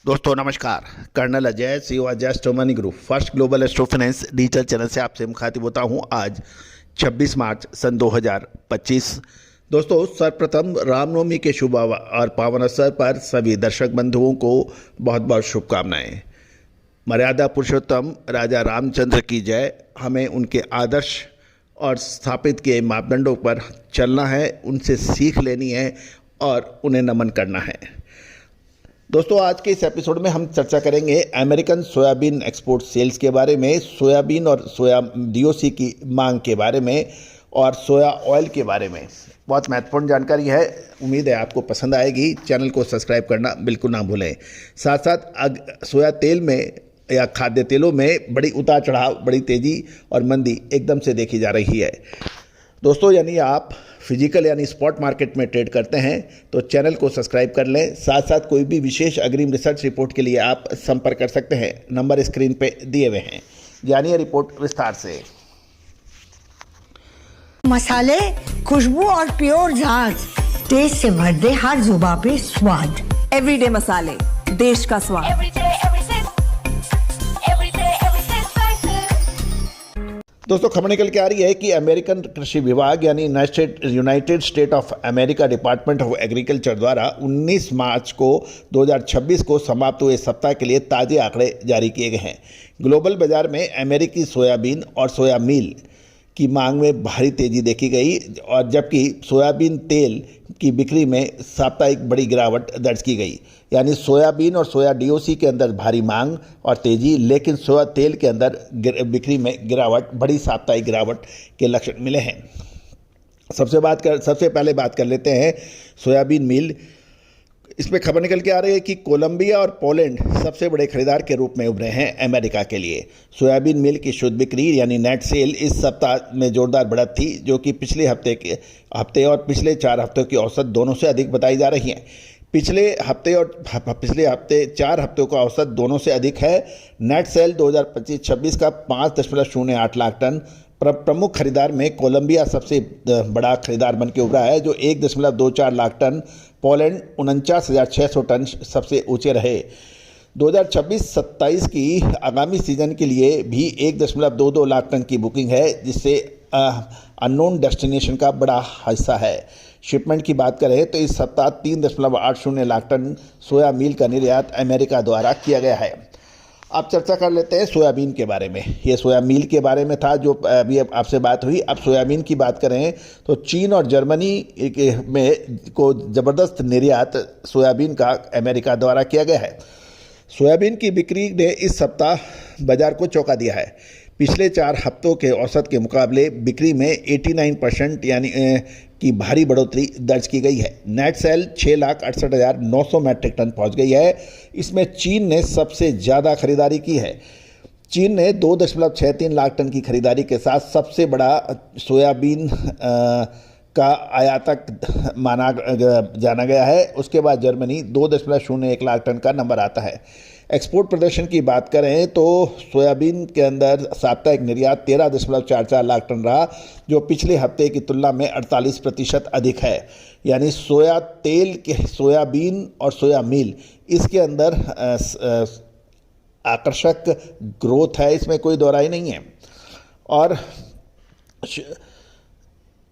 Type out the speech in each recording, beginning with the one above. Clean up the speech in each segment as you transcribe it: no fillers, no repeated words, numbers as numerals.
दोस्तों नमस्कार। Colonel Ajay CO Ajay स्टोमनी group first global astro finance digital channel से आपसे मुखातिब होता हूं। आज 26 मार्च सन 2025। दोस्तों सर्वप्रथम रामनवमी के शुभ और पावन अवसर पर सभी दर्शक बंधुओं को बहुत बहुत शुभकामनाएं। मर्यादा पुरुषोत्तम राजा रामचंद्र की जय। हमें उनके आदर्श और स्थापित किए मापदंडों पर चलना है, उनसे सीख लेनी है और उन्हें नमन करना है। दोस्तों आज के इस एपिसोड में हम चर्चा करेंगे अमेरिकन सोयाबीन एक्सपोर्ट सेल्स के बारे में, सोयाबीन और सोया डीओसी की मांग के बारे में और सोया ऑयल के बारे में। बहुत महत्वपूर्ण जानकारी है, उम्मीद है आपको पसंद आएगी। चैनल को सब्सक्राइब करना बिल्कुल ना भूलें। साथ साथ सोया तेल में या खाद्य तेलों में बड़ी उतार चढ़ाव, बड़ी तेज़ी और मंदी एकदम से देखी जा रही है। दोस्तों यानी आप फिजिकल यानी स्पॉट मार्केट में ट्रेड करते हैं तो चैनल को सब्सक्राइब कर लें। साथ साथ कोई भी विशेष अग्रिम रिसर्च रिपोर्ट के लिए आप संपर्क कर सकते हैं, नंबर स्क्रीन पे दिए हुए हैं। जानिए रिपोर्ट विस्तार से। मसाले, खुशबू और प्योर झांझ, टेस्ट से भर दे हर जुबान पे स्वाद। एवरीडे मसाले, देश का स्वाद। दोस्तों खबर निकल के आ रही है कि अमेरिकन कृषि विभाग यानी United state of America department of agriculture द्वारा 19 मार्च को 2026 को समाप्त हुए सप्ताह के लिए ताज़े आंकड़े जारी किए गए हैं। ग्लोबल बाजार में अमेरिकी सोयाबीन और सोया मील की मांग में भारी तेज़ी देखी गई और जबकि सोयाबीन तेल की बिक्री में साप्ताहिक बड़ी गिरावट दर्ज की गई। यानी सोयाबीन और सोया डीओसी के अंदर भारी मांग और तेज़ी, लेकिन सोया तेल के अंदर बिक्री में गिरावट, बड़ी साप्ताहिक गिरावट के लक्षण मिले हैं। सबसे पहले बात कर लेते हैं सोयाबीन मील। इसमें खबर निकल के आ रही है कि कोलंबिया और पोलैंड सबसे बड़े खरीदार के रूप में उभरे हैं अमेरिका के लिए। सोयाबीन मील की शुद्ध बिक्री यानी नेट सेल इस सप्ताह में जोरदार बढ़त थी, जो कि पिछले हफ्ते और पिछले 4 हफ्तों की औसत दोनों से अधिक बताई जा रही है। पिछले हफ्ते 4 हफ्तों का औसत दोनों से अधिक है। नेट सेल 2025-26 का 5.08 लाख टन। प्रमुख खरीदार में कोलंबिया सबसे बड़ा खरीदार बन के उभरा है, जो 1.24 लाख टन। पोलैंड 49,600 टन सबसे ऊंचे रहे। 2026-27 की आगामी सीजन के लिए भी 1.22 लाख टन की बुकिंग है, जिससे अननोन डेस्टिनेशन का बड़ा हिस्सा है। शिपमेंट की बात करें तो इस सप्ताह 3.80 लाख टन सोया मील का निर्यात अमेरिका द्वारा किया गया है। अब चर्चा कर लेते हैं सोयाबीन के बारे में। ये सोया मील के बारे में था जो अभी आपसे बात हुई। अब सोयाबीन की बात करें तो चीन और जर्मनी में को ज़बरदस्त निर्यात सोयाबीन का अमेरिका द्वारा किया गया है। सोयाबीन की बिक्री ने इस सप्ताह बाजार को चौंका दिया है। पिछले 4 हफ्तों के औसत के मुकाबले बिक्री में 89% यानी की भारी बढ़ोतरी दर्ज की गई है। नेट सेल 6,68,900 मैट्रिक टन पहुंच गई है। इसमें चीन ने सबसे ज़्यादा खरीदारी की है। चीन ने 2.63 लाख टन की खरीदारी के साथ सबसे बड़ा सोयाबीन का आयातक माना जाना गया है। उसके बाद जर्मनी 2.01 लाख टन का नंबर आता है। एक्सपोर्ट प्रदर्शन की बात करें तो सोयाबीन के अंदर साप्ताहिक निर्यात 13.44 लाख टन रहा, जो पिछले हफ्ते की तुलना में 48% अधिक है। यानी सोया तेल के सोयाबीन और सोया मील इसके अंदर आकर्षक ग्रोथ है, इसमें कोई दो राय नहीं है। और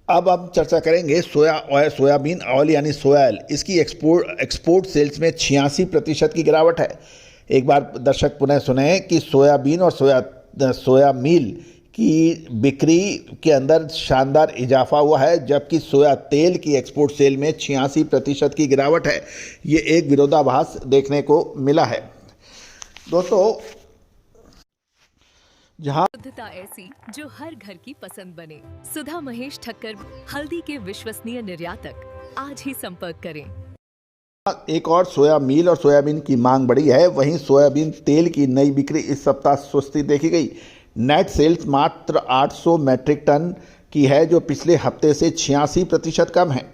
अब हम चर्चा करेंगे सोयाबीन ऑयल यानी सोया ऑयल। इसकी एक्सपोर्ट सेल्स में 86% की गिरावट है। एक बार दर्शक पुनः सुने कि सोयाबीन और सोया मील की बिक्री के अंदर शानदार इजाफा हुआ है, जबकि सोया तेल की एक्सपोर्ट सेल में 86% की गिरावट है। ये एक विरोधाभास देखने को मिला है। दोस्तों जहां शुद्धता ऐसी जो हर घर की पसंद बने। सुधा महेश ठक्कर, हल्दी के विश्वसनीय निर्यातक। आज ही संपर्क करें। एक और सोया मील और सोयाबीन की मांग बढ़ी है। वहीं सोयाबीन तेल की नई बिक्री इस सप्ताह सुस्ती देखी गई। नेट सेल्स मात्र 800 मैट्रिक टन की है, जो पिछले हफ्ते से 86% कम है।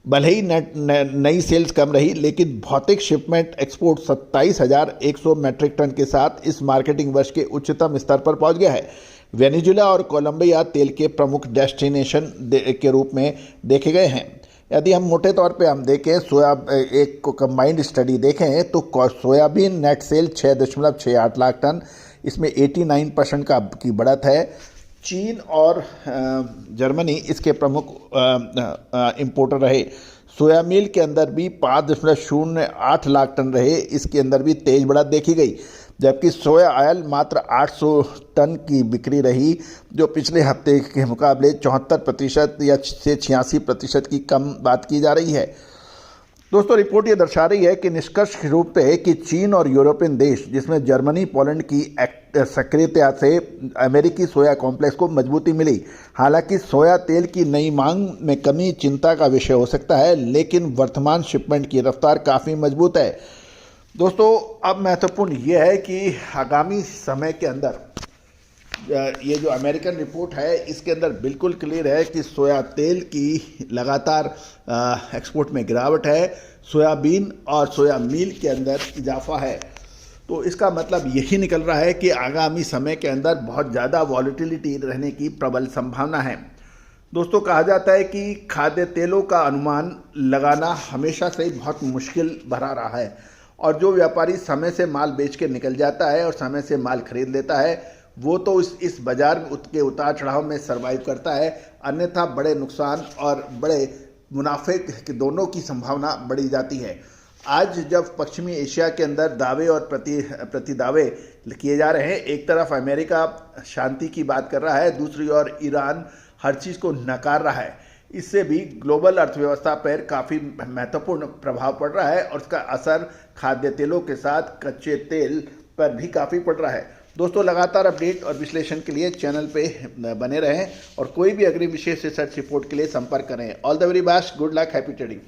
भले ही नई सेल्स कम रही, लेकिन भौतिक शिपमेंट एक्सपोर्ट 27,100 मैट्रिक टन के साथ इस मार्केटिंग वर्ष के उच्चतम स्तर पर पहुंच गया है। वेनेजुएला और कोलंबिया तेल के प्रमुख डेस्टिनेशन के रूप में देखे गए हैं। यदि हम मोटे तौर पे हम देखें एक को कंबाइंड स्टडी देखें तो soybean net sale 6.68 lakh ton, इसमें 89% की बढ़त है। चीन और जर्मनी इसके प्रमुख इंपोर्टर रहे। सोया मील के अंदर भी 5.08 लाख टन रहे, इसके अंदर भी तेज बढ़त देखी गई, जबकि सोया ऑयल मात्र 800 टन की बिक्री रही, जो पिछले हफ्ते के मुकाबले 74% या से 86% की कम बात की जा रही है। दोस्तों, रिपोर्ट ये दर्शा रही है कि निष्कर्ष रूप पे कि चीन और यूरोपियन देश, जिसमें जर्मनी पोलैंड की सक्रियता से अमेरिकी सोया कॉम्प्लेक्स को मजबूती मिली। हालांकि सोया तेल की नई मांग में कमी चिंता का विषय हो सकता है, लेकिन वर्तमान शिपमेंट की रफ्तार काफ़ी मजबूत है। दोस्तों, अब महत्वपूर्ण यह है कि आगामी समय के अंदर ये जो अमेरिकन रिपोर्ट है, इसके अंदर बिल्कुल क्लियर है कि सोया तेल की लगातार एक्सपोर्ट में गिरावट है, सोयाबीन और सोया मील के अंदर इजाफा है। तो इसका मतलब यही निकल रहा है कि आगामी समय के अंदर बहुत ज़्यादा वॉलेटिलिटी रहने की प्रबल संभावना है। दोस्तों, कहा जाता है कि खाद्य तेलों का अनुमान लगाना हमेशा से ही बहुत मुश्किल भरा रहा है, और जो व्यापारी समय से माल बेच के निकल जाता है और समय से माल खरीद लेता है, वो तो इस बाजार के उतार चढ़ाव में सर्वाइव करता है, अन्यथा बड़े नुकसान और बड़े मुनाफे के दोनों की संभावना बढ़ी जाती है। आज जब पश्चिमी एशिया के अंदर दावे और प्रति दावे किए जा रहे हैं, एक तरफ अमेरिका शांति की बात कर रहा है, दूसरी ओर ईरान हर चीज़ को नकार रहा है। इससे भी ग्लोबल अर्थव्यवस्था पर काफ़ी महत्वपूर्ण प्रभाव पड़ रहा है, और उसका असर खाद्य तेलों के साथ कच्चे तेल पर भी काफ़ी पड़ रहा है। दोस्तों, लगातार अपडेट और विश्लेषण के लिए चैनल पे बने रहें, और कोई भी अग्रिम विशेष रिसर्च रिपोर्ट के लिए संपर्क करें। All the very best, good luck, happy trading.